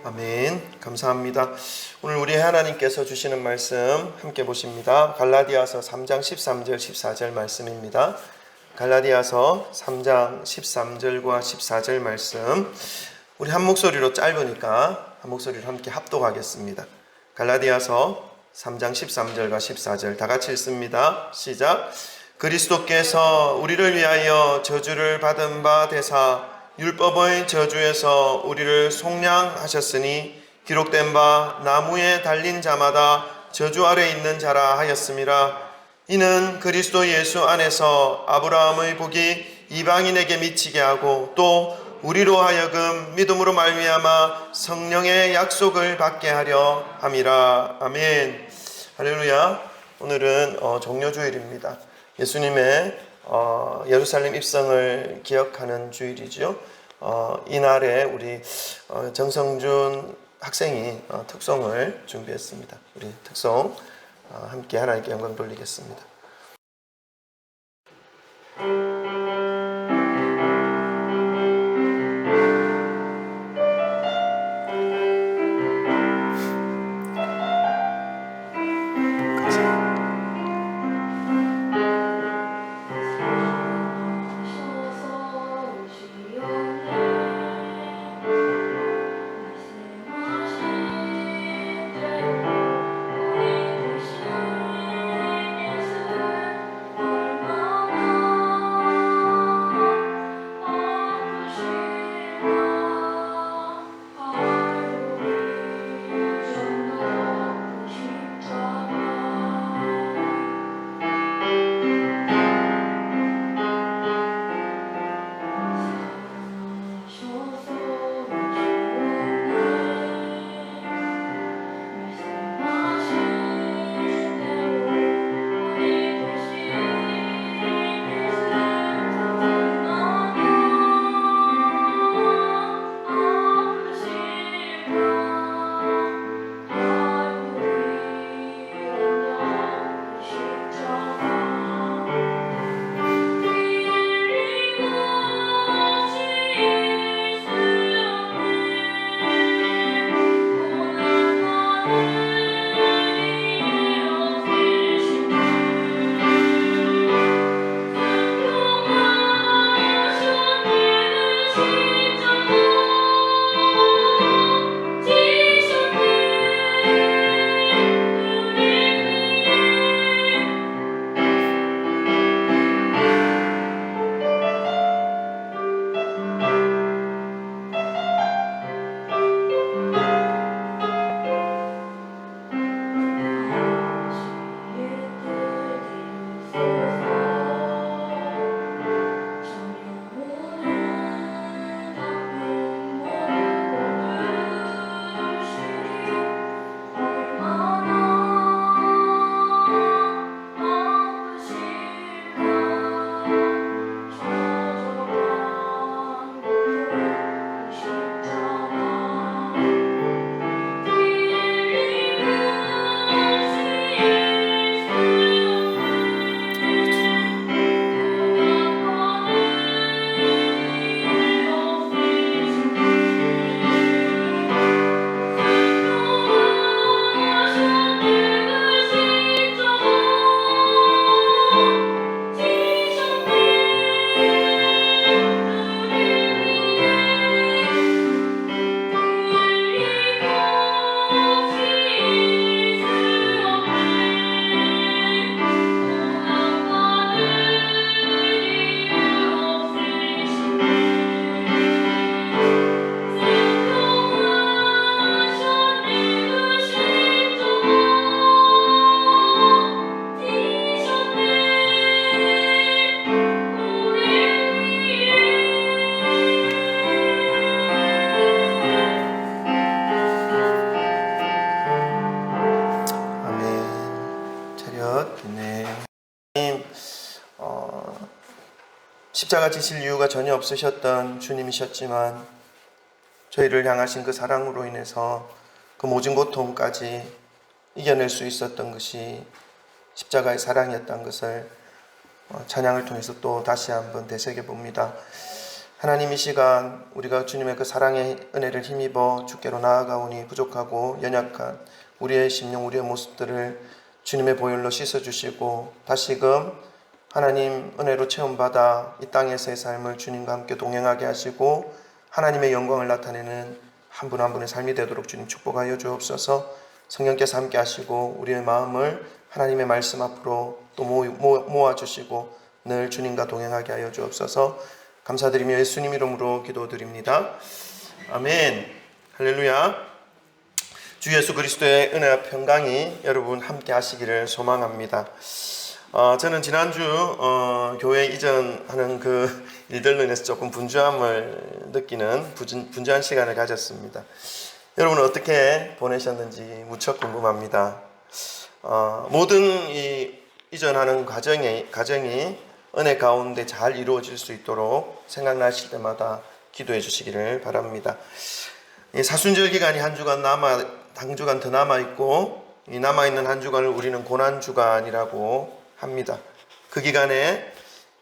아멘. 감사합니다. 오늘 우리 하나님께서 주시는 말씀 함께 보십니다. 갈라디아서 3장 13절 14절 말씀입니다. 갈라디아서 3장 13절과 14절 말씀, 우리 한 목소리로 짧으니까 한 목소리로 함께 합독하겠습니다. 갈라디아서 3장 13절과 14절 다 같이 읽습니다. 시작. 그리스도께서 우리를 위하여 저주를 받은 바 되사 율법의 저주에서 우리를 속량하셨으니 기록된 바 나무에 달린 자마다 저주 아래 있는 자라 하였음이라. 이는 그리스도 예수 안에서 아브라함의 복이 이방인에게 미치게 하고 또 우리로 하여금 믿음으로 말미암아 성령의 약속을 받게 하려 함이라. 아멘. 할렐루야. 오늘은 종료주일입니다. 예수님의 예루살렘 입성을 기억하는 주일이죠. 이날에 우리 정성준 학생이 특송을 준비했습니다. 우리 특송 함께 하나님께 영광 돌리겠습니다. 십자가 지실 이유가 전혀 없으셨던 주님이셨지만 저희를 향하신 그 사랑으로 인해서 그 모진 고통까지 이겨낼 수 있었던 것이 십자가의 사랑이었던 것을 찬양을 통해서 또 다시 한번 되새겨 봅니다. 하나님, 이 시간 우리가 주님의 그 사랑의 은혜를 힘입어 주께로 나아가오니 부족하고 연약한 우리의 심령, 우리의 모습들을 주님의 보혈로 씻어주시고 다시금 하나님 은혜로 체험받아 이 땅에서의 삶을 주님과 함께 동행하게 하시고 하나님의 영광을 나타내는 한 분 한 분의 삶이 되도록 주님 축복하여 주옵소서. 성령께서 함께 하시고 우리의 마음을 하나님의 말씀 앞으로 또 모아주시고 늘 주님과 동행하게 하여 주옵소서. 감사드리며 예수님 이름으로 기도드립니다. 아멘. 할렐루야. 주 예수 그리스도의 은혜와 평강이 여러분 함께 하시기를 소망합니다. 저는 지난주 교회 이전하는 그 일들로 인해서 조금 분주함을 느끼는 분주한 시간을 가졌습니다. 여러분은 어떻게 보내셨는지 무척 궁금합니다. 모든 이 이전하는 과정이 은혜 가운데 잘 이루어질 수 있도록 생각나실 때마다 기도해 주시기를 바랍니다. 사순절 기간이 한 주간 더 남아있고 이 남아있는 한 주간을 우리는 고난주간이라고 합니다. 그 기간에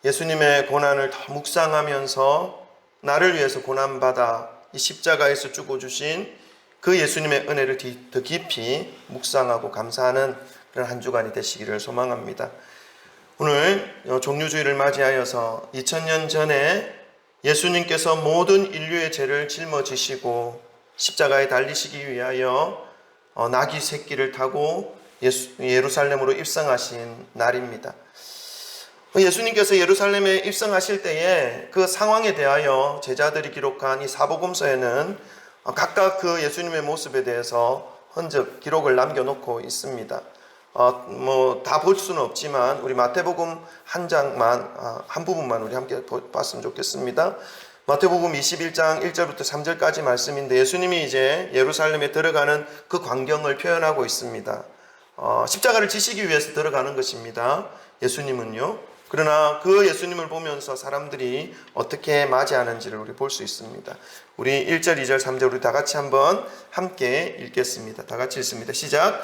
예수님의 고난을 더 묵상하면서 나를 위해서 고난받아 이 십자가에서 죽어주신 그 예수님의 은혜를 더 깊이 묵상하고 감사하는 그런 한 주간이 되시기를 소망합니다. 오늘 종료주일을 맞이하여서 2000년 전에 예수님께서 모든 인류의 죄를 짊어지시고 십자가에 달리시기 위하여 나귀 새끼를 타고 예루살렘으로 입성하신 날입니다. 예수님께서 예루살렘에 입성하실 때에 그 상황에 대하여 제자들이 기록한 이 사복음서에는 각각 그 예수님의 모습에 대해서 흔적 기록을 남겨놓고 있습니다. 다 볼 수는 없지만 우리 마태복음 한 장만 한 부분만 우리 함께 봤으면 좋겠습니다. 마태복음 21장 1절부터 3절까지 말씀인데 예수님이 이제 예루살렘에 들어가는 그 광경을 표현하고 있습니다. 십자가를 지시기 위해서 들어가는 것입니다. 예수님은요. 그러나 그 예수님을 보면서 사람들이 어떻게 맞이하는지를 우리 볼 수 있습니다. 우리 1절, 2절, 3절 우리 다 같이 한번 함께 읽겠습니다. 다 같이 읽습니다. 시작.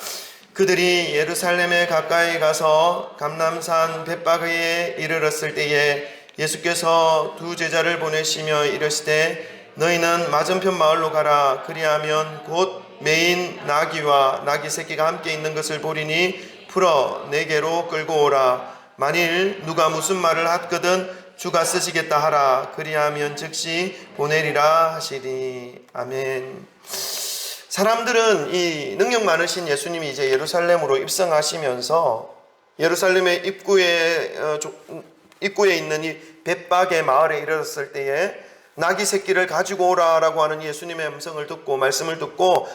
그들이 예루살렘에 가까이 가서 감람산 벳바그에 이르렀을 때에 예수께서 두 제자를 보내시며 이르시되 너희는 맞은편 마을로 가라. 그리하면 곧 매인 나귀와 나귀 새끼가 함께 있는 것을 보리니 풀어 내게로 끌고 오라. 만일 누가 무슨 말을 하거든 주가 쓰시겠다 하라. 그리하면 즉시 보내리라 하시리. 아멘. 사람들은 이 능력 많으신 예수님이 이제 예루살렘으로 입성하시면서 예루살렘의 입구에 있는 이 벳바게 마을에 이르렀을 때에 나귀 새끼를 가지고 오라라고 하는 예수님의 음성을 듣고 말씀을 듣고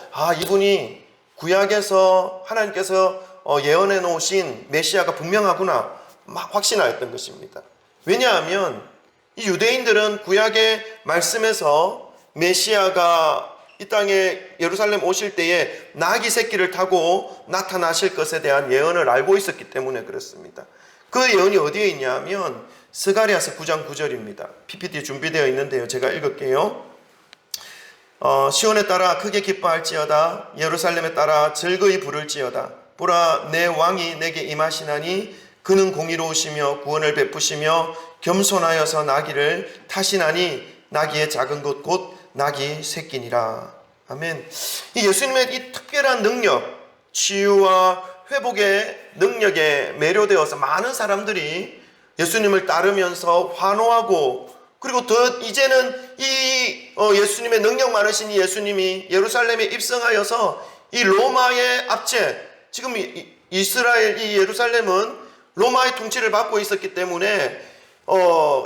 이분이 구약에서 하나님께서 예언해 놓으신 메시아가 분명하구나 막 확신하였던 것입니다. 왜냐하면 이 유대인들은 구약의 말씀에서 메시아가 이 땅에 예루살렘 오실 때에 나귀 새끼를 타고 나타나실 것에 대한 예언을 알고 있었기 때문에 그렇습니다. 그 예언이 어디에 있냐면 스가랴서 9장 9절입니다. PPT 준비되어 있는데요. 제가 읽을게요. 시온에 따라 크게 기뻐할지어다. 예루살렘에 따라 즐거이 부를지어다. 보라, 내 왕이 내게 임하시나니 그는 공의로우시며 구원을 베푸시며 겸손하여서 나귀를 타시나니 나귀의 작은 것 곧 나귀 새끼니라. 아멘. 이 예수님의 이 특별한 능력, 치유와 회복의 능력에 매료되어서 많은 사람들이 예수님을 따르면서 환호하고 그리고 더 이제는 이 예수님의 능력 많으신 이 예수님이 예루살렘에 입성하여서 이 로마의 압제, 지금 이스라엘 이 예루살렘은 로마의 통치를 받고 있었기 때문에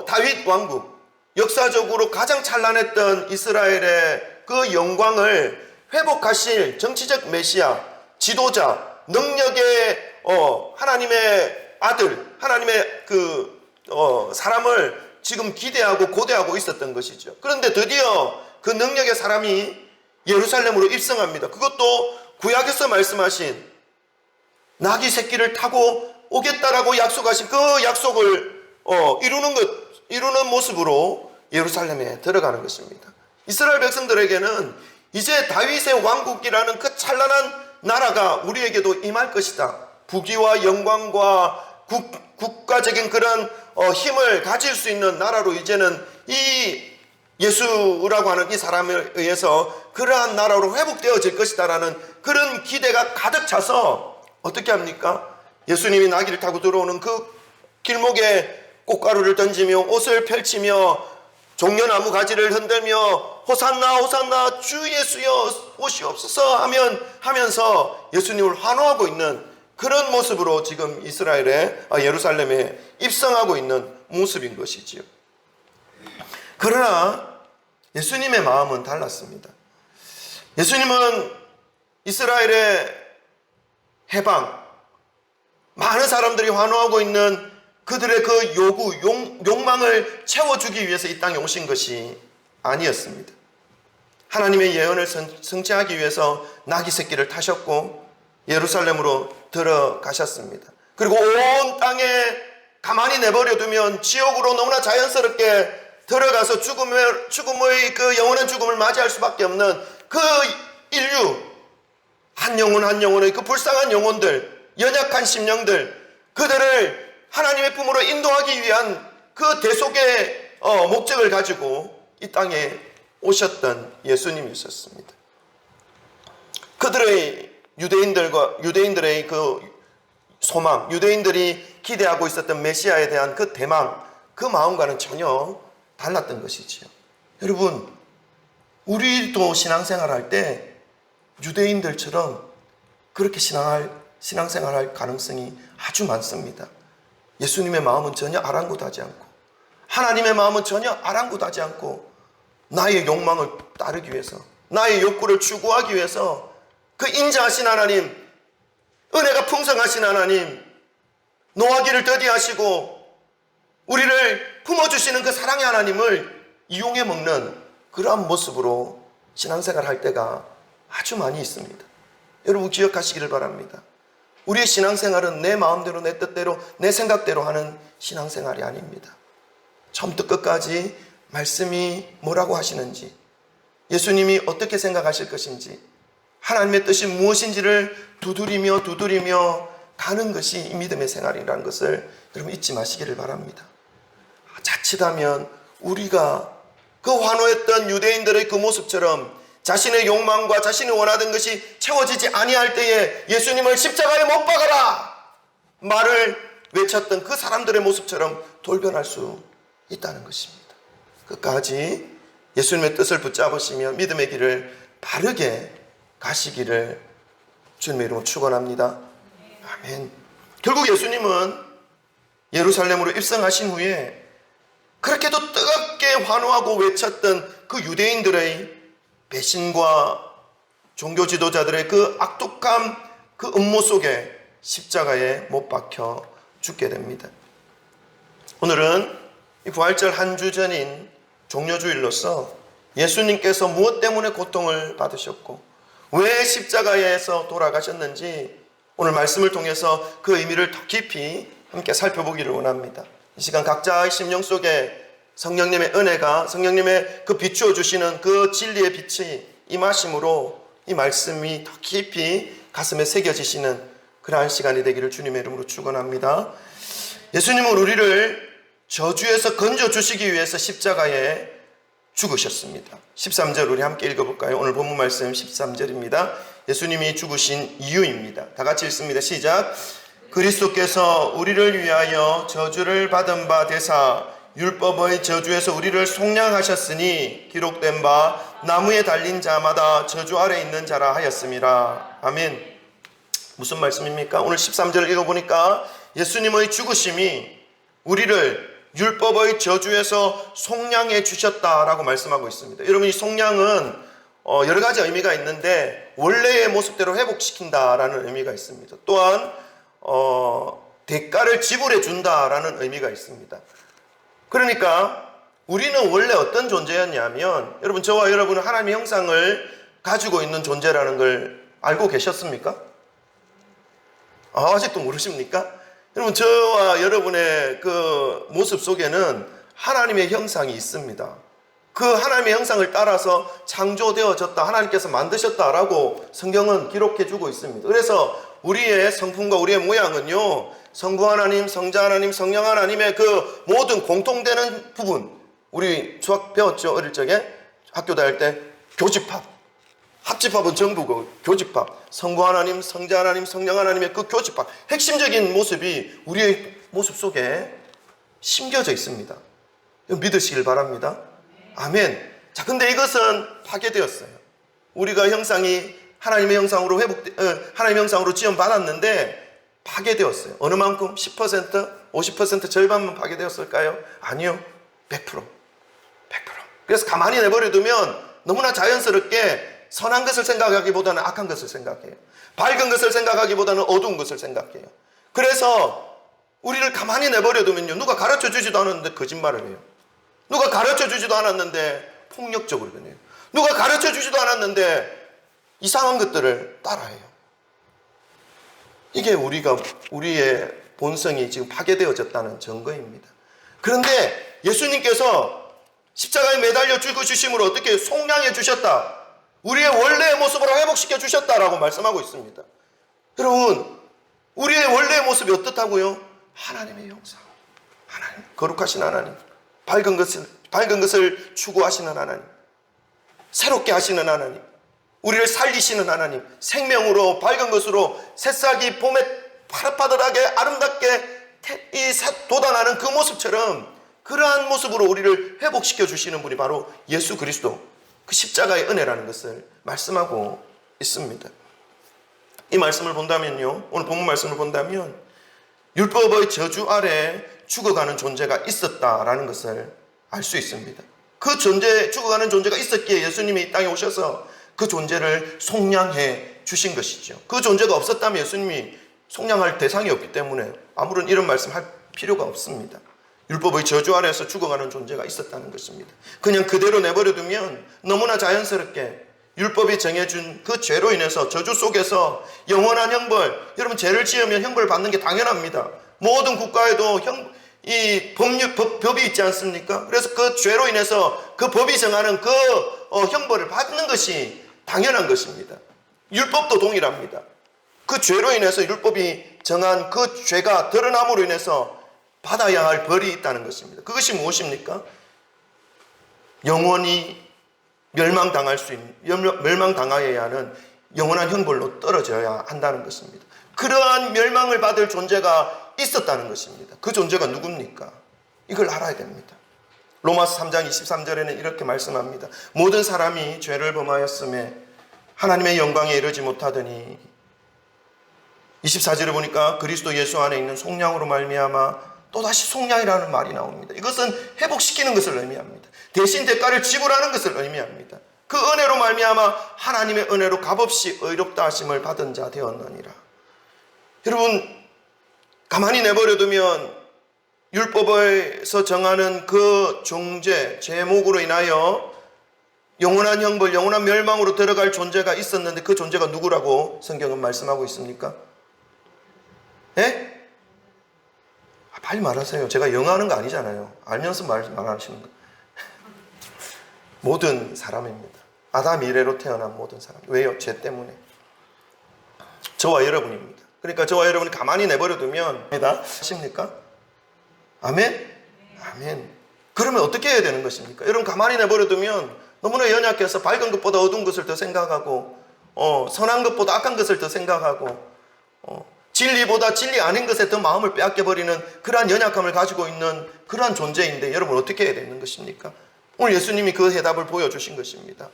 다윗 왕국, 역사적으로 가장 찬란했던 이스라엘의 그 영광을 회복하실 정치적 메시아, 지도자, 능력의 하나님의 아들, 하나님의 사람을 지금 기대하고 고대하고 있었던 것이죠. 그런데 드디어 그 능력의 사람이 예루살렘으로 입성합니다. 그것도 구약에서 말씀하신 나귀 새끼를 타고 오겠다라고 약속하신 그 약속을 이루는 모습으로 예루살렘에 들어가는 것입니다. 이스라엘 백성들에게는 이제 다윗의 왕국이라는 그 찬란한 나라가 우리에게도 임할 것이다. 부귀와 영광과 국가적인 그런 힘을 가질 수 있는 나라로 이제는 이 예수라고 하는 이 사람에 의해서 그러한 나라로 회복되어질 것이다라는 그런 기대가 가득 차서 어떻게 합니까? 예수님이 나귀를 타고 들어오는 그 길목에 꽃가루를 던지며 옷을 펼치며 종려나무 가지를 흔들며 호산나 호산나 주 예수여 오시옵소서 하면서 예수님을 환호하고 있는 그런 모습으로 지금 예루살렘에 입성하고 있는 모습인 것이지요. 그러나 예수님의 마음은 달랐습니다. 예수님은 이스라엘의 해방, 많은 사람들이 환호하고 있는 그들의 그 요구, 욕망을 채워주기 위해서 이 땅에 오신 것이 아니었습니다. 하나님의 예언을 성취하기 위해서 나귀 새끼를 타셨고 예루살렘으로 들어가셨습니다. 그리고 온 땅에 가만히 내버려두면 지옥으로 너무나 자연스럽게 들어가서 죽음의 그 영원한 죽음을 맞이할 수밖에 없는 그 인류, 한 영혼 한 영혼의 그 불쌍한 영혼들, 연약한 심령들, 그들을 하나님의 품으로 인도하기 위한 그 대속의 목적을 가지고 이 땅에 오셨던 예수님이 있었습니다. 그들의 유대인들의 그 소망, 유대인들이 기대하고 있었던 메시아에 대한 그 대망, 그 마음과는 전혀 달랐던 것이지요. 여러분, 우리도 신앙생활할 때 유대인들처럼 그렇게 신앙생활할 가능성이 아주 많습니다. 예수님의 마음은 전혀 아랑곳하지 않고 하나님의 마음은 전혀 아랑곳하지 않고 나의 욕망을 따르기 위해서, 나의 욕구를 추구하기 위해서 그 인자하신 하나님, 은혜가 풍성하신 하나님, 노하기를 더디하시고 우리를 품어주시는 그 사랑의 하나님을 이용해 먹는 그러한 모습으로 신앙생활을 할 때가 아주 많이 있습니다. 여러분 기억하시기를 바랍니다. 우리의 신앙생활은 내 마음대로, 내 뜻대로, 내 생각대로 하는 신앙생활이 아닙니다. 처음부터 끝까지 말씀이 뭐라고 하시는지, 예수님이 어떻게 생각하실 것인지, 하나님의 뜻이 무엇인지를 두드리며 가는 것이 이 믿음의 생활이라는 것을 여러분 잊지 마시기를 바랍니다. 자칫하면 우리가 그 환호했던 유대인들의 그 모습처럼 자신의 욕망과 자신이 원하던 것이 채워지지 아니할 때에 예수님을 십자가에 못 박아라 말을 외쳤던 그 사람들의 모습처럼 돌변할 수 있다는 것입니다. 끝까지 예수님의 뜻을 붙잡으시며 믿음의 길을 바르게 가시기를 주님의 이름으로 축원합니다. 아멘. 결국 예수님은 예루살렘으로 입성하신 후에 그렇게도 뜨겁게 환호하고 외쳤던 그 유대인들의 배신과 종교 지도자들의 그 악독한 그 음모 속에 십자가에 못 박혀 죽게 됩니다. 오늘은 이 부활절 한 주 전인 종려주일로서 예수님께서 무엇 때문에 고통을 받으셨고 왜 십자가에서 돌아가셨는지 오늘 말씀을 통해서 그 의미를 더 깊이 함께 살펴보기를 원합니다. 이 시간 각자의 심령 속에 성령님의 은혜가, 성령님의 그 비추어 주시는 그 진리의 빛이 임하심으로 이 말씀이 더 깊이 가슴에 새겨지시는 그러한 시간이 되기를 주님의 이름으로 축원합니다. 예수님은 우리를 저주에서 건져주시기 위해서 십자가에 죽으셨습니다. 13절 우리 함께 읽어볼까요? 오늘 본문 말씀 13절입니다. 예수님이 죽으신 이유입니다. 다 같이 읽습니다. 시작. 그리스도께서 우리를 위하여 저주를 받은 바 되사 율법의 저주에서 우리를 속량하셨으니 기록된 바 나무에 달린 자마다 저주 아래 있는 자라 하였음이라. 아멘. 무슨 말씀입니까? 오늘 13절을 읽어보니까 예수님의 죽으심이 우리를 율법의 저주에서 속량해 주셨다라고 말씀하고 있습니다. 여러분, 이 속량은 여러 가지 의미가 있는데 원래의 모습대로 회복시킨다라는 의미가 있습니다. 또한 대가를 지불해 준다라는 의미가 있습니다. 그러니까 우리는 원래 어떤 존재였냐면, 여러분, 저와 여러분은 하나님의 형상을 가지고 있는 존재라는 걸 알고 계셨습니까? 아직도 모르십니까? 여러분, 저와 여러분의 그 모습 속에는 하나님의 형상이 있습니다. 그 하나님의 형상을 따라서 창조되어졌다, 하나님께서 만드셨다라고 성경은 기록해 주고 있습니다. 그래서 우리의 성품과 우리의 모양은요, 성부 하나님, 성자 하나님, 성령 하나님의 그 모든 공통되는 부분, 우리 수학 배웠죠? 어릴 적에 학교 다닐 때 교집합. 합집합은 정부고 교집합. 성부 하나님, 성자 하나님, 성령 하나님의 그 교집합. 핵심적인 모습이 우리의 모습 속에 심겨져 있습니다. 믿으시길 바랍니다. 아멘. 자, 근데 이것은 파괴되었어요. 우리가 형상이 하나님의 형상으로 하나님의 형상으로 지원받았는데 파괴되었어요. 어느 만큼? 10%, 50% 절반만 파괴되었을까요? 아니요. 100%. 그래서 가만히 내버려두면 너무나 자연스럽게 선한 것을 생각하기보다는 악한 것을 생각해요. 밝은 것을 생각하기보다는 어두운 것을 생각해요. 그래서 우리를 가만히 내버려두면요, 누가 가르쳐 주지도 않았는데 거짓말을 해요. 누가 가르쳐 주지도 않았는데 폭력적으로 변해요. 누가 가르쳐 주지도 않았는데 이상한 것들을 따라해요. 이게 우리의 본성이 지금 파괴되어졌다는 증거입니다. 그런데 예수님께서 십자가에 매달려 죽으심으로 어떻게 속량해 주셨다, 우리의 원래의 모습으로 회복시켜 주셨다라고 말씀하고 있습니다. 여러분, 우리의 원래의 모습이 어떻다고요? 하나님의 형상, 하나님, 거룩하신 하나님, 밝은 것을 추구하시는 하나님, 새롭게 하시는 하나님, 우리를 살리시는 하나님, 생명으로 밝은 것으로 새싹이 봄에 파릇파릇하게 아름답게 돋아나는 그 모습처럼 그러한 모습으로 우리를 회복시켜 주시는 분이 바로 예수 그리스도, 그 십자가의 은혜라는 것을 말씀하고 있습니다. 이 말씀을 본다면요, 오늘 본문 말씀을 본다면 율법의 저주 아래 죽어가는 존재가 있었다라는 것을 알 수 있습니다. 그 죽어가는 존재가 있었기에 예수님이 이 땅에 오셔서 그 존재를 속량해 주신 것이죠. 그 존재가 없었다면 예수님이 속량할 대상이 없기 때문에 아무런 이런 말씀 할 필요가 없습니다. 율법의 저주 아래에서 죽어가는 존재가 있었다는 것입니다. 그냥 그대로 내버려두면 너무나 자연스럽게 율법이 정해준 그 죄로 인해서 저주 속에서 영원한 형벌, 여러분 죄를 지으면 형벌을 받는 게 당연합니다. 모든 국가에도 법이 있지 않습니까? 그래서 그 죄로 인해서 그 법이 정하는 그 형벌을 받는 것이 당연한 것입니다. 율법도 동일합니다. 그 죄로 인해서 율법이 정한 그 죄가 드러남으로 인해서 받아야 할 벌이 있다는 것입니다. 그것이 무엇입니까? 영원히 멸망당하여야 하는 영원한 형벌로 떨어져야 한다는 것입니다. 그러한 멸망을 받을 존재가 있었다는 것입니다. 그 존재가 누굽니까? 이걸 알아야 됩니다. 로마서 3장 23절에는 이렇게 말씀합니다. 모든 사람이 죄를 범하였음에 하나님의 영광에 이르지 못하더니, 24절에 보니까 그리스도 예수 안에 있는 속량으로 말미암아 또다시 속량이라는 말이 나옵니다. 이것은 회복시키는 것을 의미합니다. 대신 대가를 지불하는 것을 의미합니다. 그 은혜로 말미암아 하나님의 은혜로 값없이 의롭다 하심을 받은 자 되었느니라. 여러분, 가만히 내버려두면 율법에서 정하는 그 종죄, 제목으로 인하여 영원한 형벌, 영원한 멸망으로 들어갈 존재가 있었는데 그 존재가 누구라고 성경은 말씀하고 있습니까? 예? 빨리 말하세요. 제가 영어하는 거 아니잖아요. 알면서 말하시는 거. 모든 사람입니다. 아담 이래로 태어난 모든 사람. 왜요? 죄 때문에. 저와 여러분입니다. 그러니까 저와 여러분이 가만히 내버려두면 하십니까? 아멘? 아멘. 그러면 어떻게 해야 되는 것입니까? 여러분, 가만히 내버려두면 너무나 연약해서 밝은 것보다 어두운 것을 더 생각하고, 선한 것보다 악한 것을 더 생각하고, 진리보다 진리 아닌 것에 더 마음을 빼앗겨버리는 그러한 연약함을 가지고 있는 그러한 존재인데, 여러분 어떻게 해야 되는 것입니까? 오늘 예수님이 그 해답을 보여주신 것입니다.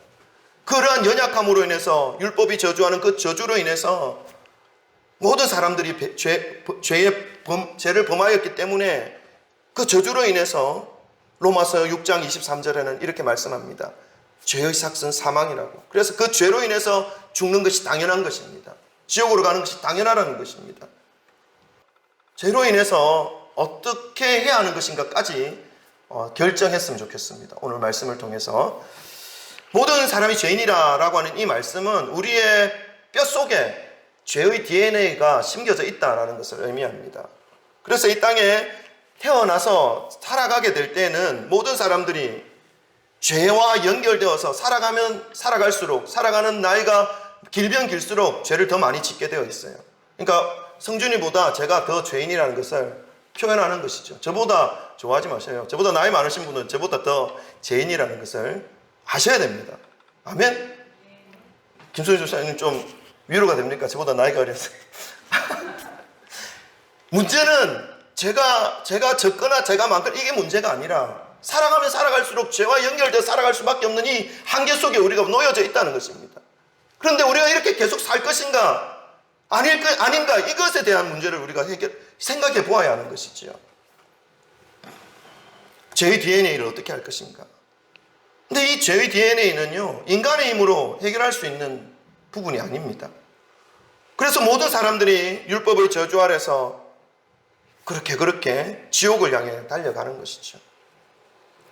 그러한 연약함으로 인해서, 율법이 저주하는 그 저주로 인해서 모든 사람들이 죄를 범하였기 때문에 그 저주로 인해서 로마서 6장 23절에는 이렇게 말씀합니다. 죄의 삭은 사망이라고. 그래서 그 죄로 인해서 죽는 것이 당연한 것입니다. 지옥으로 가는 것이 당연하다는 것입니다. 죄로 인해서 어떻게 해야 하는 것인가까지 결정했으면 좋겠습니다. 오늘 말씀을 통해서 모든 사람이 죄인이라고 하는 이 말씀은 우리의 뼛속에 죄의 DNA가 심겨져 있다는 것을 의미합니다. 그래서 이 땅에 태어나서 살아가게 될 때는 모든 사람들이 죄와 연결되어서 살아갈수록, 살아가는 나이가 길면 길수록 죄를 더 많이 짓게 되어 있어요. 그러니까 성준이보다 제가 더 죄인이라는 것을 표현하는 것이죠. 저보다 좋아하지 마세요. 저보다 나이 많으신 분은 저보다 더 죄인이라는 것을 아셔야 됩니다. 아멘? 김소희 조사님 좀 위로가 됩니까? 저보다 나이가 어려서. 문제는 제가 적거나 제가 많거나 이게 문제가 아니라 살아가면 살아갈수록 죄와 연결되어 살아갈 수밖에 없는 이 한계 속에 우리가 놓여져 있다는 것입니다. 그런데 우리가 이렇게 계속 살 것인가 아닌가 이것에 대한 문제를 우리가 생각해 보아야 하는 것이지요. 죄의 DNA를 어떻게 할 것인가. 근데 이 죄의 DNA는요, 인간의 힘으로 해결할 수 있는 부분이 아닙니다. 그래서 모든 사람들이 율법의 저주 아래서 그렇게 지옥을 향해 달려가는 것이죠.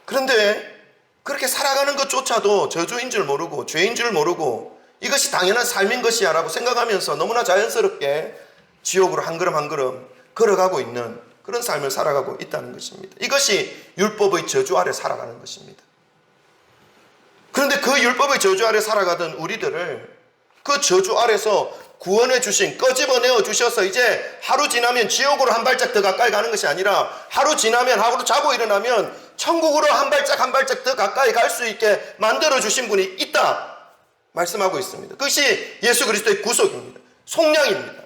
그런데 그렇게 살아가는 것조차도 저주인 줄 모르고 죄인 줄 모르고 이것이 당연한 삶인 것이야 라고 생각하면서 너무나 자연스럽게 지옥으로 한 걸음 한 걸음 걸어가고 있는 그런 삶을 살아가고 있다는 것입니다. 이것이 율법의 저주 아래 살아가는 것입니다. 그런데 그 율법의 저주 아래 살아가던 우리들을 그 저주 아래서 구원해 주신, 꺼집어내어 주셔서 이제 하루 지나면 지옥으로 한 발짝 더 가까이 가는 것이 아니라 하루 지나면, 하루 자고 일어나면 천국으로 한 발짝 한 발짝 더 가까이 갈 수 있게 만들어 주신 분이 있다 말씀하고 있습니다. 그것이 예수 그리스도의 구속입니다. 속량입니다.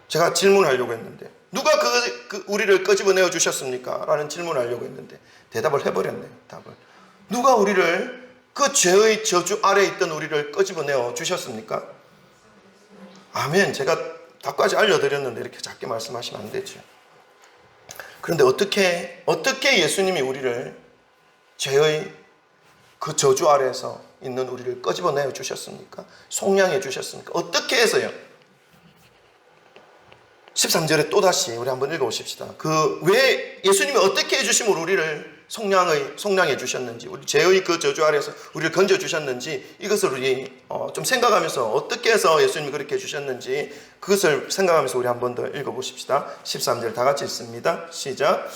제가 질문하려고 했는데 누가 우리를 끄집어내어 주셨습니까? 라는 질문하려고 했는데 대답을 해버렸네요. 답을. 누가 우리를 그 죄의 저주 아래에 있던 우리를 끄집어내어 주셨습니까? 아멘. 제가 답까지 알려드렸는데 이렇게 작게 말씀하시면 안 되죠. 그런데 어떻게 예수님이 우리를 죄의 그 저주 아래에서 있는 우리를 끄집어내어 주셨습니까? 속량해 주셨습니까? 어떻게 해서요? 13절에 또다시 우리 한번 읽어보십시다. 왜 예수님이 어떻게 해주심으로 우리를 속량해 주셨는지, 우리 죄의 그 저주 아래에서 우리를 건져 주셨는지, 이것을 우리 좀 생각하면서 어떻게 해서 예수님이 그렇게 해주셨는지 그것을 생각하면서 우리 한번 더 읽어보십시다. 13절 다 같이 읽습니다. 시작.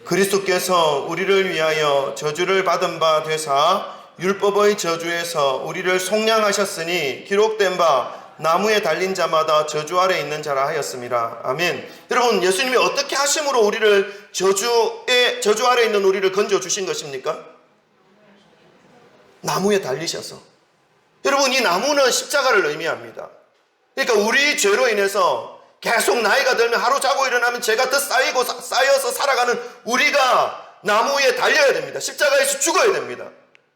그리스도께서 우리를 위하여 저주를 받은 바 되사 율법의 저주에서 우리를 속량하셨으니 기록된 바 나무에 달린 자마다 저주 아래 있는 자라 하였습니다. 아멘. 여러분, 예수님이 어떻게 하심으로 우리를 저주 아래 있는 우리를 건져 주신 것입니까? 나무에 달리셔서. 여러분, 이 나무는 십자가를 의미합니다. 그러니까 우리 죄로 인해서 계속 나이가 들면 하루 자고 일어나면 죄가 더 쌓여서 살아가는 우리가 나무에 달려야 됩니다. 십자가에서 죽어야 됩니다.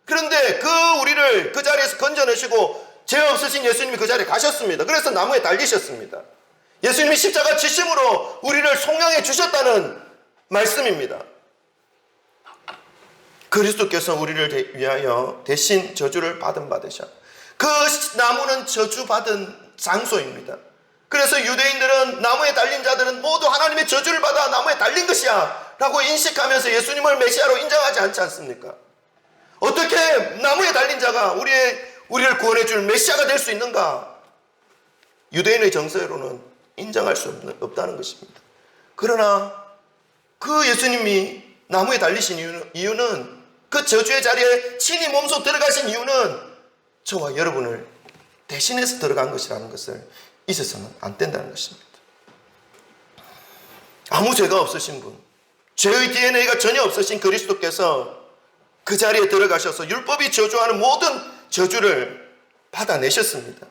그런데 우리를 그 자리에서 건져내시고 죄 없으신 예수님이 그 자리에 가셨습니다. 그래서 나무에 달리셨습니다. 예수님이 십자가 지심으로 우리를 속량해 주셨다는 말씀입니다. 그리스도께서 우리를 위하여 대신 저주를 받은 바 되셔. 그 나무는 저주받은 장소입니다. 그래서 유대인들은 나무에 달린 자들은 모두 하나님의 저주를 받아 나무에 달린 것이야 라고 인식하면서 예수님을 메시아로 인정하지 않지 않습니까? 어떻게 나무에 달린 자가 우리를 구원해 줄 메시아가 될 수 있는가? 유대인의 정서로는 인정할 수 없다는 것입니다. 그러나 그 예수님이 나무에 달리신 이유는 그 저주의 자리에 친히 몸소 들어가신 이유는 저와 여러분을 대신해서 들어간 것이라는 것을 잊어서는 안 된다는 것입니다. 아무 죄가 없으신 분, 죄의 DNA가 전혀 없으신 그리스도께서 그 자리에 들어가셔서 율법이 저주하는 모든 저주를 받아내셨습니다.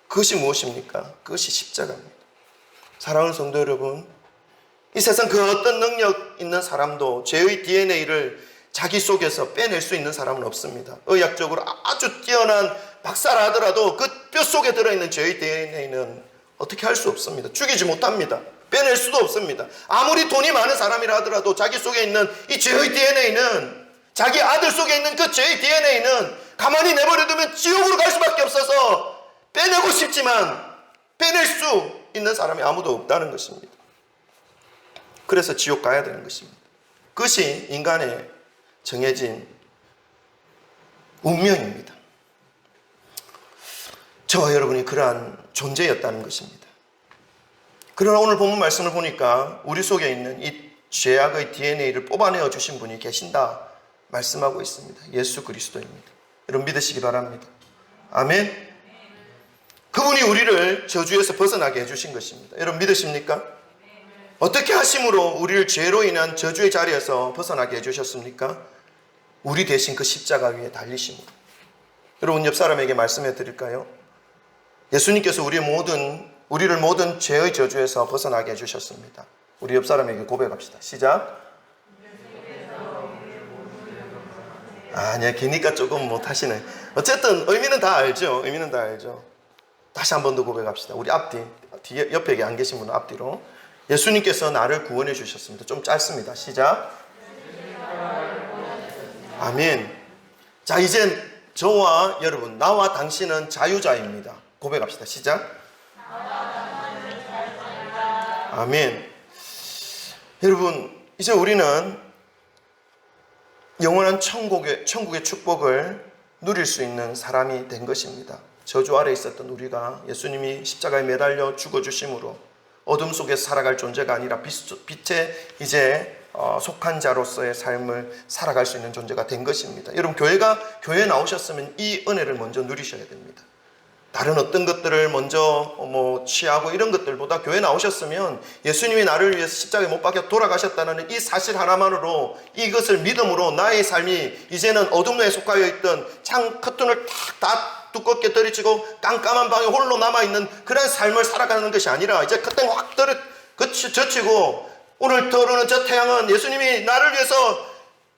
그것이 무엇입니까? 그것이 십자가입니다. 사랑하는 성도 여러분, 이 세상 그 어떤 능력 있는 사람도 죄의 DNA를 자기 속에서 빼낼 수 있는 사람은 없습니다. 의학적으로 아주 뛰어난 박사라 하더라도 그 뼈 속에 들어있는 죄의 DNA는 어떻게 할 수 없습니다. 죽이지 못합니다. 빼낼 수도 없습니다. 아무리 돈이 많은 사람이라 하더라도 자기 속에 있는 이 죄의 DNA는, 자기 아들 속에 있는 그 죄의 DNA는 가만히 내버려두면 지옥으로 갈 수밖에 없어서 빼내고 싶지만 빼낼 수 있는 사람이 아무도 없다는 것입니다. 그래서 지옥 가야 되는 것입니다. 그것이 인간의 정해진 운명입니다. 저와 여러분이 그러한 존재였다는 것입니다. 그러나 오늘 본문 말씀을 보니까 우리 속에 있는 이 죄악의 DNA를 뽑아내어 주신 분이 계신다 말씀하고 있습니다. 예수 그리스도입니다. 여러분 믿으시기 바랍니다. 아멘. 그분이 우리를 저주에서 벗어나게 해주신 것입니다. 여러분 믿으십니까? 어떻게 하심으로 우리를 죄로 인한 저주의 자리에서 벗어나게 해주셨습니까? 우리 대신 그 십자가 위에 달리심으로. 여러분 옆 사람에게 말씀해 드릴까요? 예수님께서 우리를 모든 죄의 저주에서 벗어나게 해주셨습니다. 우리 옆 사람에게 고백합시다. 시작. 아니야, 기니까 조금 못하시네. 어쨌든 의미는 다 알죠. 의미는 다 알죠. 다시 한 번 더 고백합시다. 우리 뒤에 옆에 안 계신 분은 앞뒤로. 예수님께서 나를 구원해 주셨습니다. 좀 짧습니다. 시작. 아멘. 자, 이제 저와 여러분, 나와 당신은 자유자입니다. 고백합시다. 시작. 아멘. 여러분, 이제 우리는 영원한 천국의 축복을 누릴 수 있는 사람이 된 것입니다. 저주 아래 있었던 우리가 예수님이 십자가에 매달려 죽어주심으로 어둠 속에서 살아갈 존재가 아니라 빛에 이제 속한 자로서의 삶을 살아갈 수 있는 존재가 된 것입니다. 여러분 교회 나오셨으면 이 은혜를 먼저 누리셔야 됩니다. 다른 어떤 것들을 먼저 취하고 이런 것들보다 교회 나오셨으면 예수님이 나를 위해서 십자가에 못 박혀 돌아가셨다는 이 사실 하나만으로 이것을 믿음으로 나의 삶이 이제는 어둠에 속하여 있던 창 커튼을 다 두껍게 들이치고 깜깜한 방에 홀로 남아있는 그런 삶을 살아가는 것이 아니라 이제 커튼 확 젖히고 오늘 떠오르는 저 태양은 예수님이 나를 위해서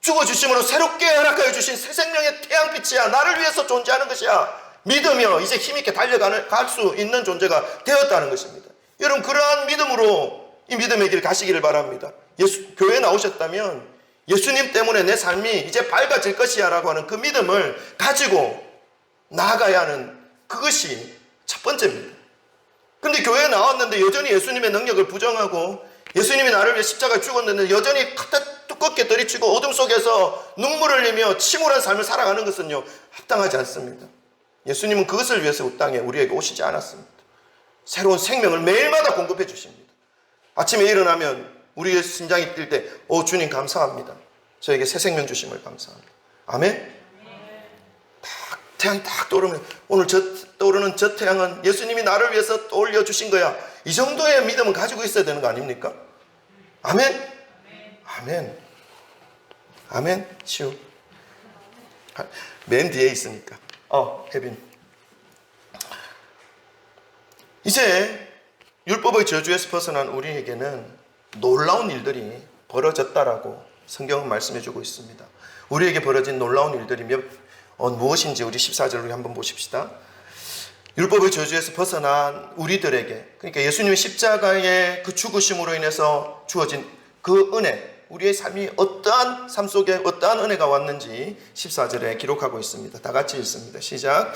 죽어주심으로 새롭게 허락하여 주신 새 생명의 태양빛이야. 나를 위해서 존재하는 것이야. 믿으며 이제 힘있게 달려갈 수 있는 존재가 되었다는 것입니다. 여러분 그러한 믿음으로 이 믿음의 길 가시기를 바랍니다. 교회에 나오셨다면 예수님 때문에 내 삶이 이제 밝아질 것이야 라고 하는 그 믿음을 가지고 나아가야 하는 그것이 첫 번째입니다. 근데 교회에 나왔는데 여전히 예수님의 능력을 부정하고 예수님이 나를 위해 십자가에 죽었는데 여전히 두껍게 들이치고 어둠 속에서 눈물을 흘리며 침울한 삶을 살아가는 것은요 합당하지 않습니다. 예수님은 그것을 위해서 이 땅에 우리에게 오시지 않았습니다. 새로운 생명을 매일마다 공급해 주십니다. 아침에 일어나면 우리의 심장이 뛸 때 주님 감사합니다. 저에게 새 생명 주심을 감사합니다. 아멘. 태양이 딱 떠오르면 오늘 떠오르는 저 태양은 예수님이 나를 위해서 떠올려 주신 거야. 이 정도의 믿음을 가지고 있어야 되는 거 아닙니까? 아멘. 아멘. 아멘. 시우 맨 뒤에 있으니까. 혜빈. 이제 율법의 저주에서 벗어난 우리에게는 놀라운 일들이 벌어졌다라고 성경은 말씀해주고 있습니다. 우리에게 벌어진 놀라운 일들이 무엇인지 우리 14절로 한번 보십시다. 율법의 저주에서 벗어난 우리들에게, 그러니까 예수님의 십자가의 그 죽으심으로 인해서 주어진 그 은혜, 우리의 삶이 어떠한 삶 속에 어떠한 은혜가 왔는지 14절에 기록하고 있습니다. 다 같이 읽습니다. 시작.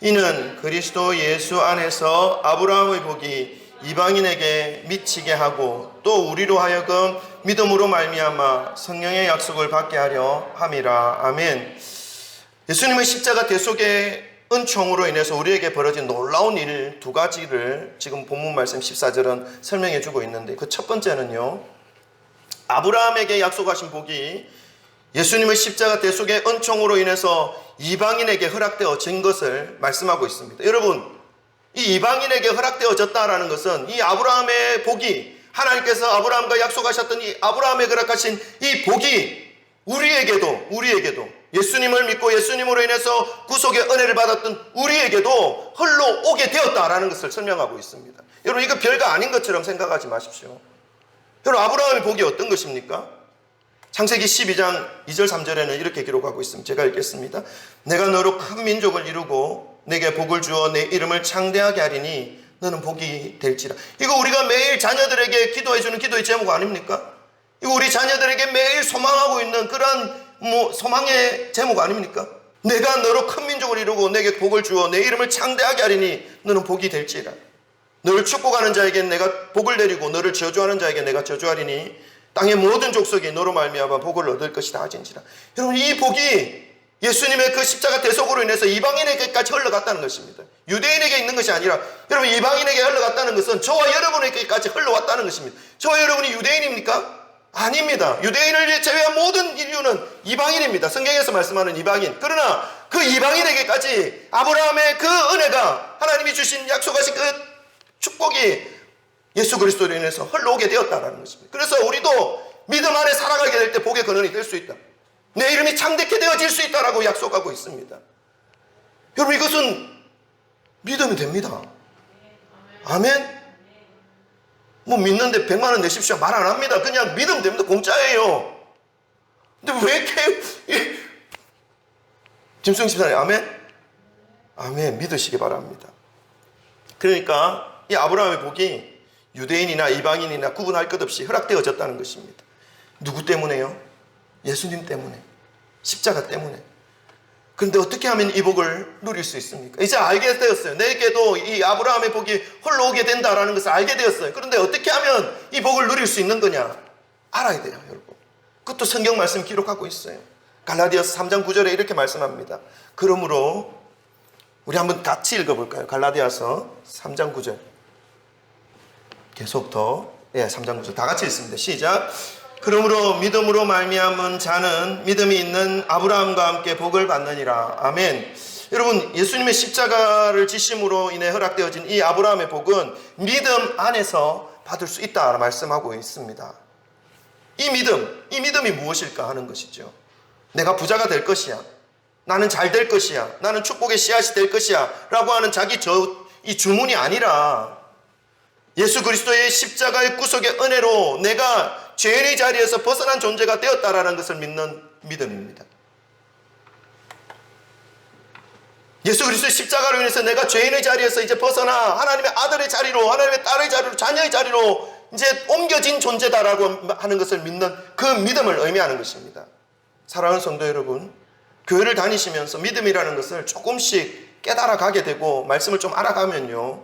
이는 그리스도 예수 안에서 아브라함의 복이 이방인에게 미치게 하고 또 우리로 하여금 믿음으로 말미암아 성령의 약속을 받게 하려 함이라. 아멘. 예수님의 십자가 대속의 은총으로 인해서 우리에게 벌어진 놀라운 일 두 가지를 지금 본문 말씀 14절은 설명해 주고 있는데, 그 첫 번째는요, 아브라함에게 약속하신 복이 예수님의 십자가 대속의 은총으로 인해서 이방인에게 허락되어진 것을 말씀하고 있습니다. 여러분, 이 이방인에게 허락되어졌다라는 것은 이 아브라함의 복이, 하나님께서 아브라함과 약속하셨던 이 아브라함에 허락하신 이 복이 우리에게도 예수님을 믿고 예수님으로 인해서 구속의 은혜를 받았던 우리에게도 흘러오게 되었다라는 것을 설명하고 있습니다. 여러분, 이거 별거 아닌 것처럼 생각하지 마십시오. 여러분, 아브라함의 복이 어떤 것입니까? 창세기 12장 2절 3절에는 이렇게 기록하고 있습니다. 제가 읽겠습니다. 내가 너로 큰 민족을 이루고 내게 복을 주어 내 이름을 창대하게 하리니 너는 복이 될지라. 이거 우리가 매일 자녀들에게 기도해주는 기도의 제목 아닙니까? 이거 우리 자녀들에게 매일 소망하고 있는 그런 소망의 제목 아닙니까? 내가 너로 큰 민족을 이루고 내게 복을 주어 내 이름을 창대하게 하리니 너는 복이 될지라. 너를 축복하는 자에게 내가 복을 내리고 너를 저주하는 자에게 내가 저주하리니 땅의 모든 족속이 너로 말미암아 복을 얻을 것이다 하진지라. 여러분, 이 복이 예수님의 그 십자가 대속으로 인해서 이방인에게까지 흘러갔다는 것입니다. 유대인에게 있는 것이 아니라, 여러분, 이방인에게 흘러갔다는 것은 저와 여러분에게까지 흘러왔다는 것입니다. 저와 여러분이 유대인입니까? 아닙니다. 유대인을 제외한 모든 인류는 이방인입니다. 성경에서 말씀하는 이방인. 그러나 그 이방인에게까지 아브라함의 그 은혜가, 하나님이 주신 약속하신 그 축복이 예수 그리스도로 인해서 흘러오게 되었다는 것입니다. 그래서 우리도 믿음 안에 살아가게 될 때 복의 근원이 될 수 있다. 내 이름이 창대케 되어질 수 있다라고 약속하고 있습니다. 여러분, 이것은 믿으면 됩니다. 아멘. 뭐 믿는데 100만 원 내십시오 말 안 합니다. 그냥 믿으면 됩니다. 공짜예요. 근데 왜 이렇게 김승 집사님, 아멘? 아멘. 믿으시기 바랍니다. 그러니까 이 아브라함의 복이 유대인이나 이방인이나 구분할 것 없이 허락되어졌다는 것입니다. 누구 때문에요? 예수님 때문에, 십자가 때문에. 그런데 어떻게 하면 이 복을 누릴 수 있습니까? 이제 알게 되었어요. 내게도 이 아브라함의 복이 흘러오게 된다라는 것을 알게 되었어요. 그런데 어떻게 하면 이 복을 누릴 수 있는 거냐? 알아야 돼요, 여러분. 그것도 성경 말씀 기록하고 있어요. 갈라디아서 3장 9절에 이렇게 말씀합니다. 그러므로 우리 한번 같이 읽어볼까요? 갈라디아서 3장 9절. 계속 더, 3장 9절 다 같이 읽습니다. 시작. 그러므로 믿음으로 말미암은 자는 믿음이 있는 아브라함과 함께 복을 받느니라. 아멘. 여러분, 예수님의 십자가를 지심으로 인해 허락되어진 이 아브라함의 복은 믿음 안에서 받을 수 있다 말씀하고 있습니다. 이 믿음이 무엇일까 하는 것이죠. 내가 부자가 될 것이야, 나는 잘 될 것이야, 나는 축복의 씨앗이 될 것이야 라고 하는 자기 이 주문이 아니라 예수 그리스도의 십자가의 구속의 은혜로 내가 죄인의 자리에서 벗어난 존재가 되었다라는 것을 믿는 믿음입니다. 예수 그리스도의 십자가로 인해서 내가 죄인의 자리에서 이제 벗어나 하나님의 아들의 자리로, 하나님의 딸의 자리로, 자녀의 자리로 이제 옮겨진 존재다라고 하는 것을 믿는 그 믿음을 의미하는 것입니다. 사랑하는 성도 여러분, 교회를 다니시면서 믿음이라는 것을 조금씩 깨달아 가게 되고 말씀을 좀 알아가면요,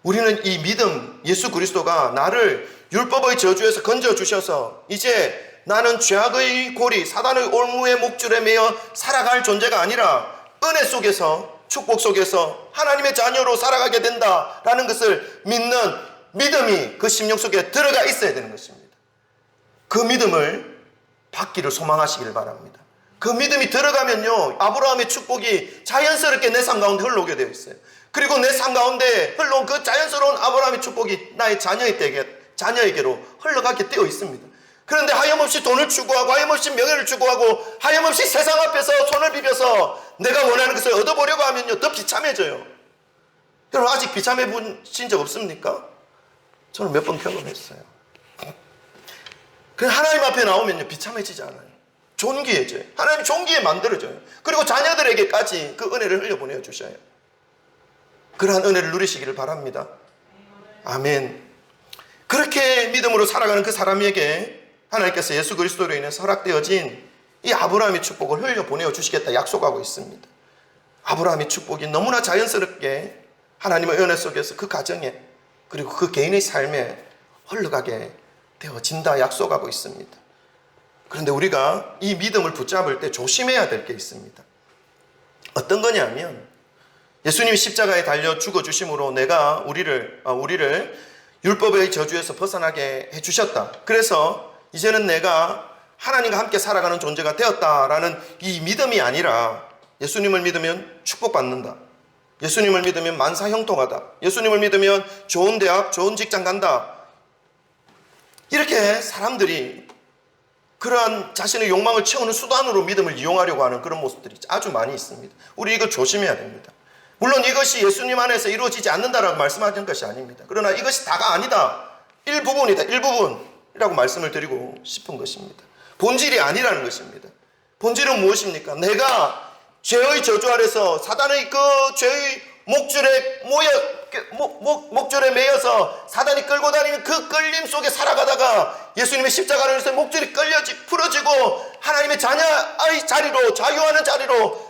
우리는 이 믿음, 예수 그리스도가 나를 율법의 저주에서 건져주셔서 이제 나는 죄악의 고리, 사단의 올무의 목줄에 매여 살아갈 존재가 아니라 은혜 속에서, 축복 속에서 하나님의 자녀로 살아가게 된다라는 것을 믿는 믿음이 그 심령 속에 들어가 있어야 되는 것입니다. 그 믿음을 받기를 소망하시길 바랍니다. 그 믿음이 들어가면요, 아브라함의 축복이 자연스럽게 내 삶 가운데 흘러오게 되어 있어요. 그리고 내 삶 가운데 흘러온 그 자연스러운 아브라함의 축복이 나의 자녀에게로 흘러가게 되어 있습니다. 그런데 하염없이 돈을 추구하고 하염없이 명예를 추구하고 하염없이 세상 앞에서 손을 비벼서 내가 원하는 것을 얻어보려고 하면요, 더 비참해져요. 여러분, 아직 비참해 보신 적 없습니까? 저는 몇 번 경험했어요. 그냥 하나님 앞에 나오면요, 비참해지지 않아요. 존귀해져요. 하나님 존귀에 만들어져요. 그리고 자녀들에게까지 그 은혜를 흘려보내어 주셔요. 그러한 은혜를 누리시기를 바랍니다. 아멘. 그렇게 믿음으로 살아가는 그 사람에게 하나님께서 예수 그리스도로 인해서 허락되어진 이 아브라함의 축복을 흘려보내어 주시겠다 약속하고 있습니다. 아브라함의 축복이 너무나 자연스럽게 하나님의 은혜 속에서 그 가정에, 그리고 그 개인의 삶에 흘러가게 되어진다 약속하고 있습니다. 그런데 우리가 이 믿음을 붙잡을 때 조심해야 될 게 있습니다. 어떤 거냐면, 예수님이 십자가에 달려 죽어주심으로 내가 우리를 율법의 저주에서 벗어나게 해주셨다. 그래서 이제는 내가 하나님과 함께 살아가는 존재가 되었다라는 이 믿음이 아니라, 예수님을 믿으면 축복받는다, 예수님을 믿으면 만사형통하다, 예수님을 믿으면 좋은 대학, 좋은 직장 간다, 이렇게 사람들이 그러한 자신의 욕망을 채우는 수단으로 믿음을 이용하려고 하는 그런 모습들이 아주 많이 있습니다. 우리 이거 조심해야 됩니다. 물론 이것이 예수님 안에서 이루어지지 않는다라고 말씀하는 것이 아닙니다. 그러나 이것이 다가 아니다, 일부분이다, 일부분이라고 말씀을 드리고 싶은 것입니다. 본질이 아니라는 것입니다. 본질은 무엇입니까? 내가 죄의 저주 아래서 사단의 그 죄의 목줄에 매여서 사단이 끌고 다니는 그 끌림 속에 살아가다가 예수님의 십자가로 해서 목줄이 풀어지고 하나님의 자녀의 자리로, 자유하는 자리로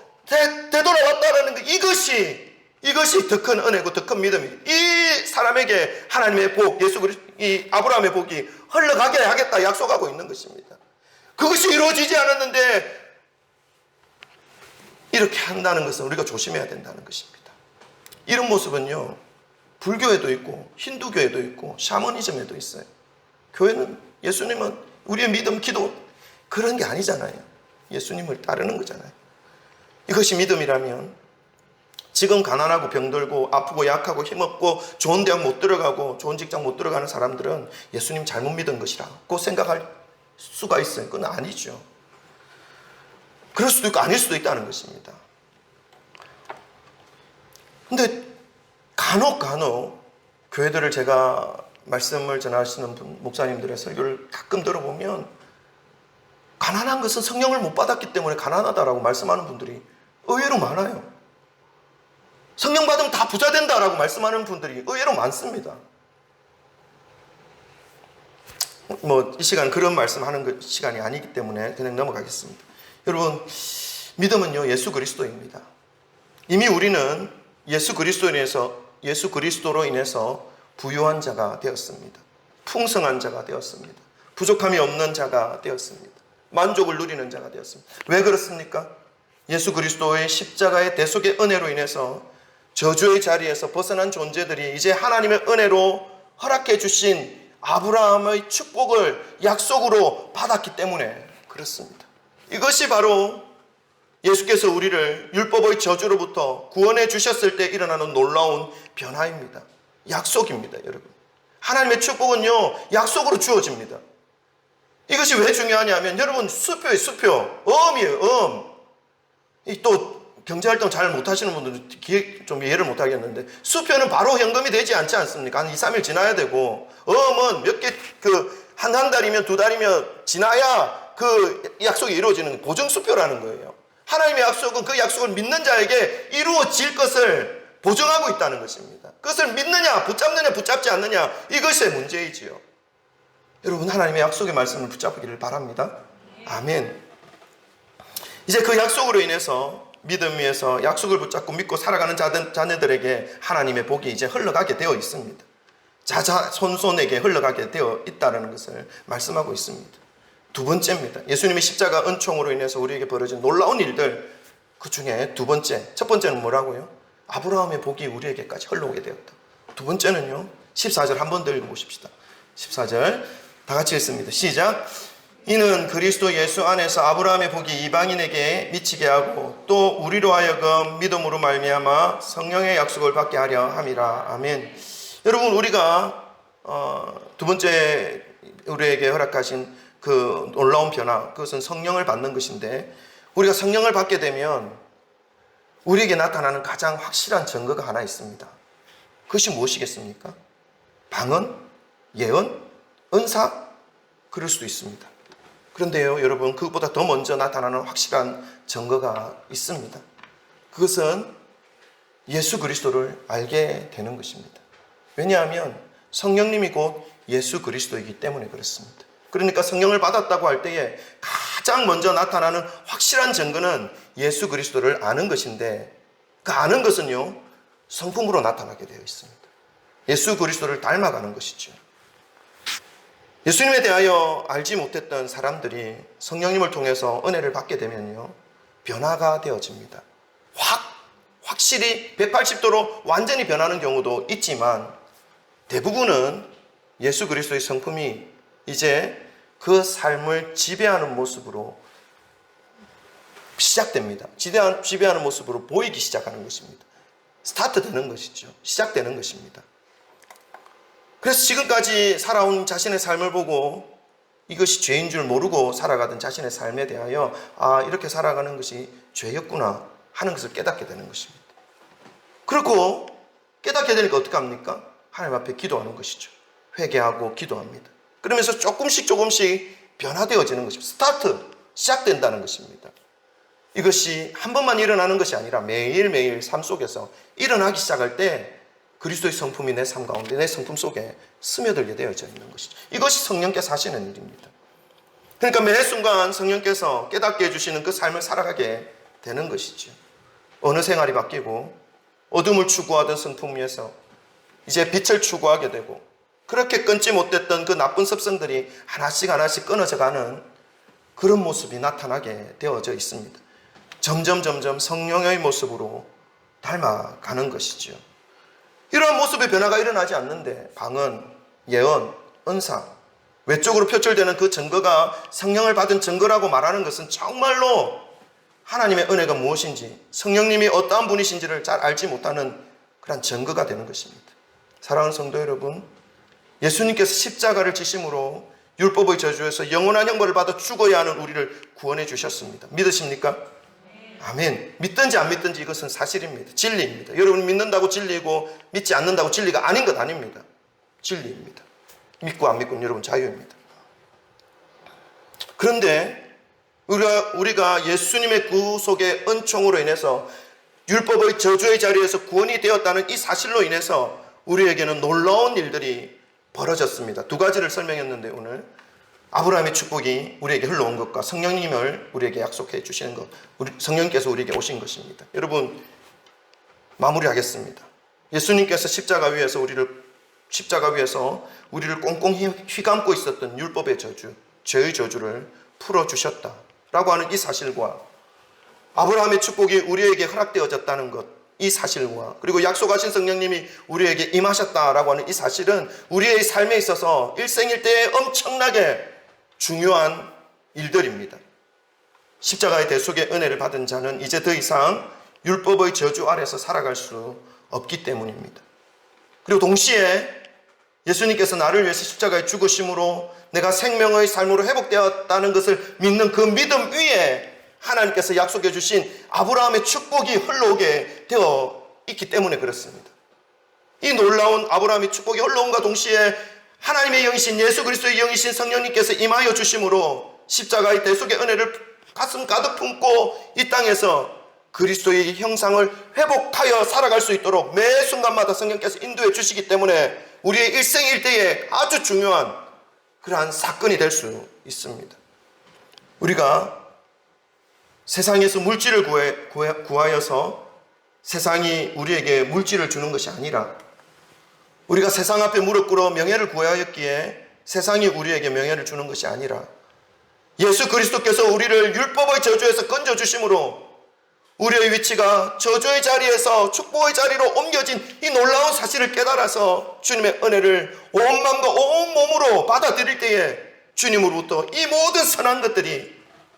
되돌아왔다라는 것, 이것이 더 큰 은혜고 더 큰 믿음이에요. 이 사람에게 하나님의 복, 예수 그리스도, 이 아브라함의 복이 흘러가게 하겠다 약속하고 있는 것입니다. 그것이 이루어지지 않았는데 이렇게 한다는 것은 우리가 조심해야 된다는 것입니다. 이런 모습은요, 불교에도 있고 힌두교에도 있고 샤머니즘에도 있어요. 교회는, 예수님은 우리의 믿음, 기도 그런 게 아니잖아요. 예수님을 따르는 거잖아요. 이것이 믿음이라면 지금 가난하고 병들고 아프고 약하고 힘없고 좋은 대학 못 들어가고 좋은 직장 못 들어가는 사람들은 예수님 잘못 믿은 것이라고 생각할 수가 있어요. 그건 아니죠. 그럴 수도 있고 아닐 수도 있다는 것입니다. 근데 간혹 교회들을 제가 말씀을 전하시는 목사님들의 설교를 가끔 들어보면 가난한 것은 성령을 못 받았기 때문에 가난하다라고 말씀하는 분들이 의외로 많아요. 성령 받으면 다 부자 된다라고 말씀하는 분들이 의외로 많습니다. 이 시간 그런 말씀하는 시간이 아니기 때문에 그냥 넘어가겠습니다. 여러분, 믿음은요, 예수 그리스도입니다. 이미 우리는 예수 그리스도로 인해서 부유한 자가 되었습니다. 풍성한 자가 되었습니다. 부족함이 없는 자가 되었습니다. 만족을 누리는 자가 되었습니다. 왜 그렇습니까? 예수 그리스도의 십자가의 대속의 은혜로 인해서 저주의 자리에서 벗어난 존재들이 이제 하나님의 은혜로 허락해 주신 아브라함의 축복을 약속으로 받았기 때문에 그렇습니다. 이것이 바로 예수께서 우리를 율법의 저주로부터 구원해 주셨을 때 일어나는 놀라운 변화입니다. 약속입니다, 여러분. 하나님의 축복은요, 약속으로 주어집니다. 이것이 왜 중요하냐면, 여러분, 수표예요, 수표. 엄이에요, 또 경제활동 잘 못하시는 분들은 좀 이해를 못하겠는데, 수표는 바로 현금이 되지 않지 않습니까? 한 2, 3일 지나야 되고, 엄은 몇 개, 한 달이면 2달이면 지나야 그 약속이 이루어지는 보증수표라는 거예요. 하나님의 약속은 그 약속을 믿는 자에게 이루어질 것을 보증하고 있다는 것입니다. 그것을 믿느냐, 붙잡느냐, 붙잡지 않느냐, 이것의 문제이지요. 여러분, 하나님의 약속의 말씀을 붙잡기를 바랍니다. 아멘. 이제 그 약속으로 인해서 믿음 위에서 약속을 붙잡고 믿고 살아가는 자녀들에게 하나님의 복이 이제 흘러가게 되어 있습니다. 자자손손에게 흘러가게 되어 있다는 것을 말씀하고 있습니다. 두 번째입니다. 예수님의 십자가 은총으로 인해서 우리에게 벌어진 놀라운 일들, 그 중에 두 번째, 첫 번째는 뭐라고요? 아브라함의 복이 우리에게까지 흘러오게 되었다. 두 번째는요, 14절 한 번 더 읽어보십시다. 14절 다 같이 읽습니다. 시작. 이는 그리스도 예수 안에서 아브라함의 복이 이방인에게 미치게 하고 또 우리로 하여금 믿음으로 말미암아 성령의 약속을 받게 하려 함이라. 아멘. 여러분, 우리가 두 번째 우리에게 허락하신 그 놀라운 변화, 그것은 성령을 받는 것인데, 우리가 성령을 받게 되면 우리에게 나타나는 가장 확실한 증거가 하나 있습니다. 그것이 무엇이겠습니까? 방언, 예언, 은사, 그럴 수도 있습니다. 그런데요, 여러분, 그것보다 더 먼저 나타나는 확실한 증거가 있습니다. 그것은 예수 그리스도를 알게 되는 것입니다. 왜냐하면 성령님이 곧 예수 그리스도이기 때문에 그렇습니다. 그러니까 성령을 받았다고 할 때에 가장 먼저 나타나는 확실한 증거는 예수 그리스도를 아는 것인데, 그 아는 것은요, 성품으로 나타나게 되어 있습니다. 예수 그리스도를 닮아가는 것이죠. 예수님에 대하여 알지 못했던 사람들이 성령님을 통해서 은혜를 받게 되면요, 변화가 되어집니다. 확실히 180도로 완전히 변하는 경우도 있지만, 대부분은 예수 그리스도의 성품이 이제 그 삶을 지배하는 모습으로 시작됩니다. 지배하는 모습으로 보이기 시작하는 것입니다. 스타트되는 것이죠. 시작되는 것입니다. 그래서 지금까지 살아온 자신의 삶을 보고 이것이 죄인 줄 모르고 살아가던 자신의 삶에 대하여 이렇게 살아가는 것이 죄였구나 하는 것을 깨닫게 되는 것입니다. 그리고 깨닫게 되니까 어떻게 합니까? 하나님 앞에 기도하는 것이죠. 회개하고 기도합니다. 그러면서 조금씩 변화되어지는 것입니다. 시작된다는 것입니다. 이것이 한 번만 일어나는 것이 아니라 매일매일 삶 속에서 일어나기 시작할 때 그리스도의 성품이 내 삶 가운데, 내 성품 속에 스며들게 되어져 있는 것이죠. 이것이 성령께서 하시는 일입니다. 그러니까 매 순간 성령께서 깨닫게 해주시는 그 삶을 살아가게 되는 것이죠. 어느 생활이 바뀌고 어둠을 추구하던 성품 위에서 이제 빛을 추구하게 되고, 그렇게 끊지 못했던 그 나쁜 습성들이 하나씩 끊어져가는 그런 모습이 나타나게 되어져 있습니다. 점점 성령의 모습으로 닮아가는 것이죠. 이러한 모습의 변화가 일어나지 않는데 방언, 예언, 은사, 외적으로 표출되는 그 증거가 성령을 받은 증거라고 말하는 것은 정말로 하나님의 은혜가 무엇인지, 성령님이 어떠한 분이신지를 잘 알지 못하는 그런 증거가 되는 것입니다. 사랑하는 성도 여러분, 예수님께서 십자가를 지심으로 율법의 저주에서 영원한 형벌을 받아 죽어야 하는 우리를 구원해 주셨습니다. 믿으십니까? 아멘. 믿든지 안 믿든지 이것은 사실입니다. 진리입니다. 여러분 믿는다고 진리고 믿지 않는다고 진리가 아닌 것 아닙니다. 진리입니다. 믿고 안 믿고는 여러분 자유입니다. 그런데 우리가 예수님의 구속의 은총으로 인해서 율법의 저주의 자리에서 구원이 되었다는 이 사실로 인해서 우리에게는 놀라운 일들이 벌어졌습니다. 두 가지를 설명했는데 오늘 아브라함의 축복이 우리에게 흘러온 것과 성령님을 우리에게 약속해 주시는 것, 성령님께서 우리에게 오신 것입니다. 여러분 마무리하겠습니다. 예수님께서 십자가 위에서 우리를 꽁꽁 휘감고 있었던 율법의 저주, 죄의 저주를 풀어주셨다라고 하는 이 사실과 아브라함의 축복이 우리에게 허락되어졌다는 것, 이 사실과 그리고 약속하신 성령님이 우리에게 임하셨다라고 하는 이 사실은 우리의 삶에 있어서 일생일대에 엄청나게 중요한 일들입니다. 십자가의 대속의 은혜를 받은 자는 이제 더 이상 율법의 저주 아래서 살아갈 수 없기 때문입니다. 그리고 동시에 예수님께서 나를 위해서 십자가에 죽으심으로 내가 생명의 삶으로 회복되었다는 것을 믿는 그 믿음 위에 하나님께서 약속해 주신 아브라함의 축복이 흘러오게 되어 있기 때문에 그렇습니다. 이 놀라운 아브라함의 축복이 흘러온과 동시에 하나님의 영이신 예수 그리스도의 영이신 성령님께서 임하여 주심으로 십자가의 대속의 은혜를 가슴 가득 품고 이 땅에서 그리스도의 형상을 회복하여 살아갈 수 있도록 매 순간마다 성령께서 인도해 주시기 때문에 우리의 일생일대에 아주 중요한 그러한 사건이 될 수 있습니다. 우리가 세상에서 물질을 구하여서 세상이 우리에게 물질을 주는 것이 아니라 우리가 세상 앞에 무릎 꿇어 명예를 구하였기에 세상이 우리에게 명예를 주는 것이 아니라 예수 그리스도께서 우리를 율법의 저주에서 건져주심으로 우리의 위치가 저주의 자리에서 축복의 자리로 옮겨진 이 놀라운 사실을 깨달아서 주님의 은혜를 온 마음과 온 몸으로 받아들일 때에 주님으로부터 이 모든 선한 것들이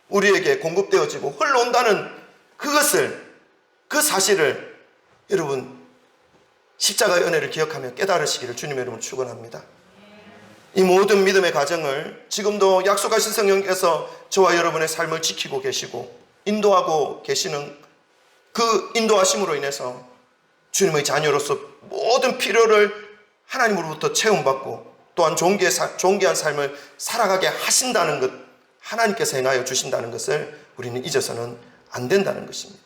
우리에게 공급되어지고 흘러온다는 그 사실을 여러분 십자가의 은혜를 기억하며 깨달으시기를 주님의 이름으로 축원합니다. 이 모든 믿음의 과정을 지금도 약속하신 성령께서 저와 여러분의 삶을 지키고 계시고 인도하고 계시는 그 인도하심으로 인해서 주님의 자녀로서 모든 필요를 하나님으로부터 채움받고 또한 존귀한 삶을 살아가게 하신다는 것, 하나님께서 행하여 주신다는 것을 우리는 잊어서는 안 된다는 것입니다.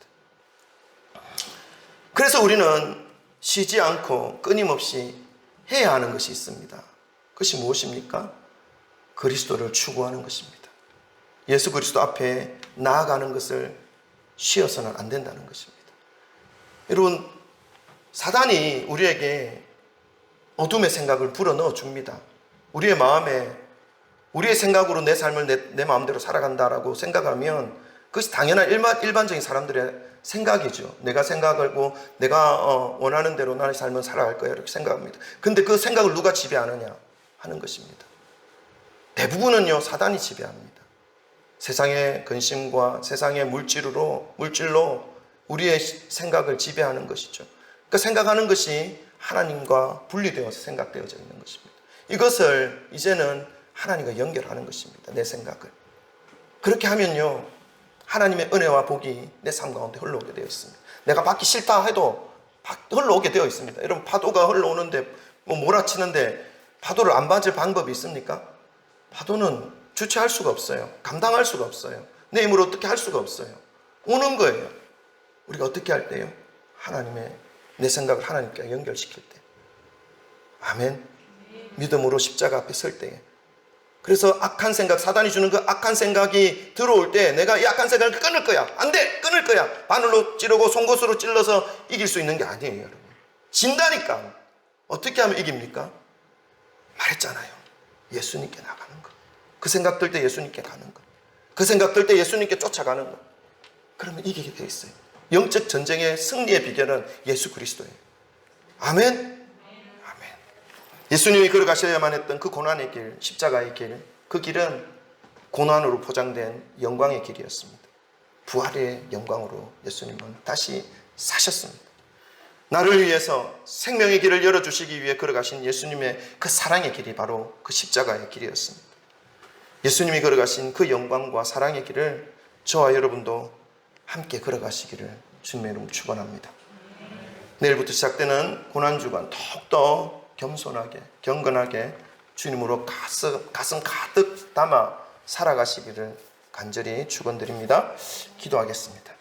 그래서 우리는 쉬지 않고 끊임없이 해야 하는 것이 있습니다. 그것이 무엇입니까? 그리스도를 추구하는 것입니다. 예수 그리스도 앞에 나아가는 것을 쉬어서는 안 된다는 것입니다. 여러분, 사단이 우리에게 어둠의 생각을 불어넣어 줍니다. 우리의 마음에 우리의 생각으로 내 삶을 내 마음대로 살아간다라고 생각하면 그것이 당연한 일반적인 사람들의 생각이죠. 내가 생각하고 내가 원하는 대로 나의 삶을 살아갈 거야 이렇게 생각합니다. 근데 그 생각을 누가 지배하느냐 하는 것입니다. 대부분은요 사단이 지배합니다. 세상의 근심과 세상의 물질로 우리의 생각을 지배하는 것이죠. 그러니까 생각하는 것이 하나님과 분리되어서 생각되어져 있는 것입니다. 이것을 이제는 하나님과 연결하는 것입니다. 내 생각을. 그렇게 하면요 하나님의 은혜와 복이 내 삶 가운데 흘러오게 되어 있습니다. 내가 받기 싫다 해도 흘러오게 되어 있습니다. 여러분 파도가 흘러오는데 몰아치는데 파도를 안 맞을 방법이 있습니까? 파도는 주체할 수가 없어요. 감당할 수가 없어요. 내 힘으로 어떻게 할 수가 없어요. 오는 거예요. 우리가 어떻게 할 때요? 내 생각을 하나님께 연결시킬 때. 아멘. 믿음으로 십자가 앞에 설 때에. 그래서 악한 생각, 사단이 주는 그 악한 생각이 들어올 때 내가 이 악한 생각을 끊을 거야. 안 돼! 끊을 거야. 바늘로 찌르고 송곳으로 찔러서 이길 수 있는 게 아니에요, 여러분. 진다니까. 어떻게 하면 이깁니까? 말했잖아요. 예수님께 나가는 거. 그 생각 들 때 예수님께 가는 거. 그 생각 들 때 예수님께 쫓아가는 거. 그러면 이기게 돼 있어요. 영적 전쟁의 승리의 비결은 예수 그리스도예요. 아멘? 아멘. 예수님이 걸어가셔야만 했던 그 고난의 길, 십자가의 길, 그 길은 고난으로 포장된 영광의 길이었습니다. 부활의 영광으로 예수님은 다시 사셨습니다. 나를 위해서 생명의 길을 열어주시기 위해 걸어가신 예수님의 그 사랑의 길이 바로 그 십자가의 길이었습니다. 예수님이 걸어가신 그 영광과 사랑의 길을 저와 여러분도 함께 걸어가시기를 주님의 이름으로 축원합니다. 내일부터 시작되는 고난주간 더욱더 겸손하게 경건하게 주님으로 가슴 가득 담아 살아가시기를 간절히 축원드립니다. 기도하겠습니다.